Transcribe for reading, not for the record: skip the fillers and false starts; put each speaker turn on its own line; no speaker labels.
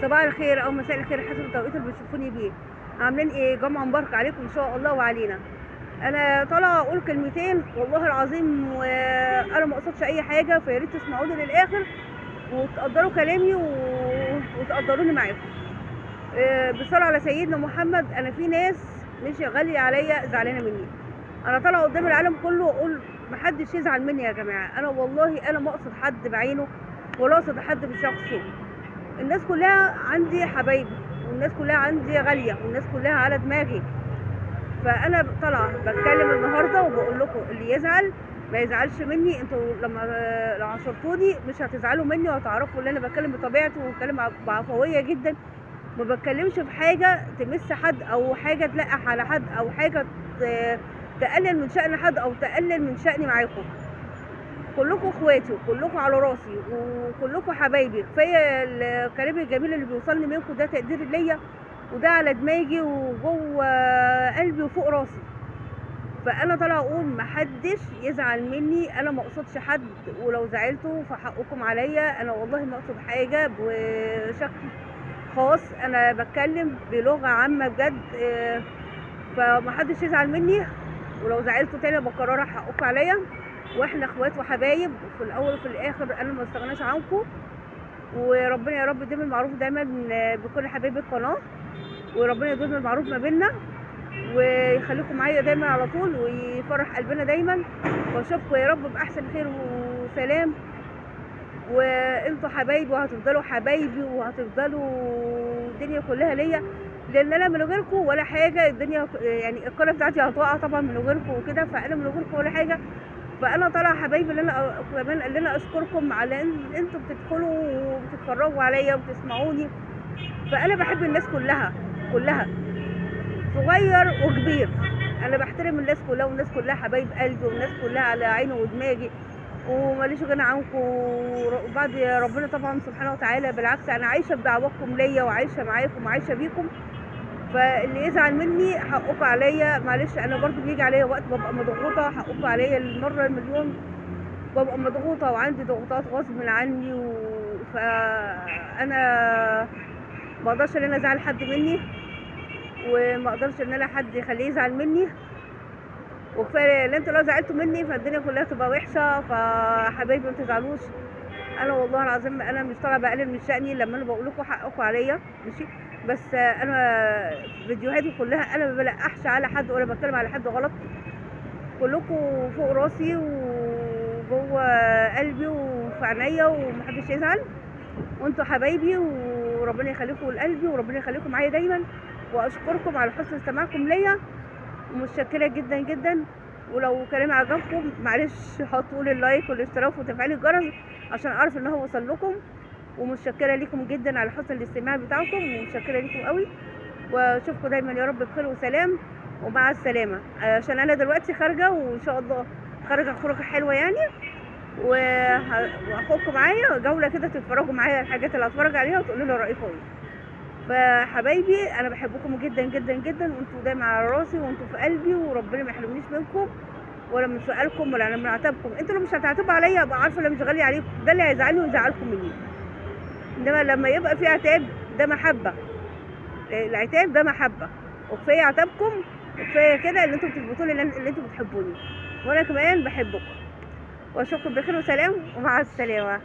صباح الخير او مساء الخير حسب التوقيت اللي بتشوفوني بيه. عاملين ايه؟ جمعه مباركه عليكم ان شاء الله وعلينا. انا طالعه اقول كلمتين والله العظيم، وانا ما اقصدش اي حاجه، فيا ريت تسمعوني للاخر وتقدروا كلامي وتقدروني معاكم. بالصلاه على سيدنا محمد. انا في ناس مش غاليه عليا زعلانه مني. انا طالعه قدام العالم كله واقول محدش يزعل مني يا جماعه. انا والله انا ما اقصد حد بعينه ولا اقصد حد بشخصه. الناس كلها عندي حبايبي، والناس كلها عندي غاليه، والناس كلها على دماغي. فانا طالعه بتكلم النهارده وبقول لكم اللي يزعل ما يزعلش مني. انتوا لما لو عاشرتوني مش هتزعلوا مني، وهتعرفوا ان انا بتكلم بطبيعتي وبتكلم بعفويه جدا. ما بتكلمش في حاجه تمس حد او حاجه تلقح على حد او حاجه تقلل من شأن حد او تقلل من شأني معاكم. كلكم اخواتي وكلكم على راسي وكلكم حبايبي. كفايه الكلام الجميل اللي بيوصلني منكم، ده تقدير ليا وده على دماغي وجوه قلبي وفوق راسي. فانا طالعه اقول محدش يزعل مني، انا ما اقصدش حد، ولو زعلتوا فحقكم عليا. انا والله ما اقصد حاجه بشكل خاص، انا بتكلم بلغه عامه بجد. فمحدش يزعل مني، ولو زعلتوا تاني بكررها حقكم عليا. واحنا اخوات وحبايب، وفي الاول وفي الاخر انا ما استغناش عنكم. وربنا يا رب يديم المعروف دايما بكل حبايب القناه، وربنا يديم المعروف ما بيننا ويخليكم معايا دايما على طول ويفرح قلبنا دايما. واشوفكم يا رب باحسن خير وسلام. وانتوا حبايبي وهتفضلوا حبايبي وهتفضلوا الدنيا كلها ليا، لان انا من غيركم ولا حاجه. الدنيا يعني القناه بتاعتي هتقع طبعا من غيركم وكده، فانا من غيركم ولا حاجه. فانا طالعه حبايبي اللي انا كمان اللي انا اشكركم على ان انتوا بتدخلوا وبتتفرجوا عليا وبتسمعوني. فانا بحب الناس كلها كلها، صغير وكبير. انا بحترم الناس كلها، والناس كلها حبايب قلبي، والناس كلها على عيني ودماغي، وماليش غنى عنكم وبعد ربنا طبعا سبحانه وتعالى. بالعكس انا عايشه بدعواتكم ليا وعايشه معاكم وعايشه بيكم. فاللي يزعل مني حقكم عليا، معلش. انا برضو بيجي عليا وقت ببقى مضغوطه، حقكم عليا المره المليون. ببقى مضغوطه وعندي ضغوطات غصب عني فانا ما اقدرش ان انا ازعل حد مني، وما اقدرش ان انا حد يخليه يزعل مني. وكفايه ان انتوا لو زعلتوا مني فالدنيا كلها تبقى وحشه. فحبايبي ما تزعلوش. انا والله العظيم انا مش طالعه بقلل من شأني لما انا بقول لكم حقكم عليا، ماشي. بس انا فيديوهاتي كلها انا ما بلقحش على حد ولا بتكلم على حد غلط. كلكم فوق راسي وجوه قلبي وفي عينيا، ومحدش يزعل. وانتوا حبايبي وربنا يخليكم لقلبي وربنا يخليكم معايا دايما. واشكركم على حسن استماعكم ليا، ومتشكره جدا جدا. ولو كلامي عجبكم معلش حطوا لي اللايك والاشتراك وتفعيل الجرس عشان اعرف ان هو وصل لكم. ومتشكره ليكم جدا على حسن الاستماع بتاعكم، ومتشكره ليكم قوي. واشوفكم دايما يا رب بخير وسلام ومع السلامه. عشان انا دلوقتي خارجه وان شاء الله خارجه خروجه حلوه يعني، وهاخدكم معايا جوله كده تتفرجوا معايا الحاجات اللي هتفرج عليها وتقولوا لي رايكم ايه. فحبايبي انا بحبكم جدا جدا جدا، وانتوا دايما على راسي وانتوا في قلبي، وربنا ما يحرمنيش منكم ولا من سؤالكم ولا من عتابكم. انتوا لو مش هتعتبوا عليا ابقى عارفه اللي مش غالي عليكم، ده اللي هيزعلني ويزعلكم مني. انما لما يبقى في عتاب ده محبه. العتاب ده محبه، وكفايه عتابكم وكفايه كده اللي انتوا بتثبتوا لي اللي انتوا بتحبوني، وانا كمان بحبكم. واشوفكم بخير وسلام ومع السلامه.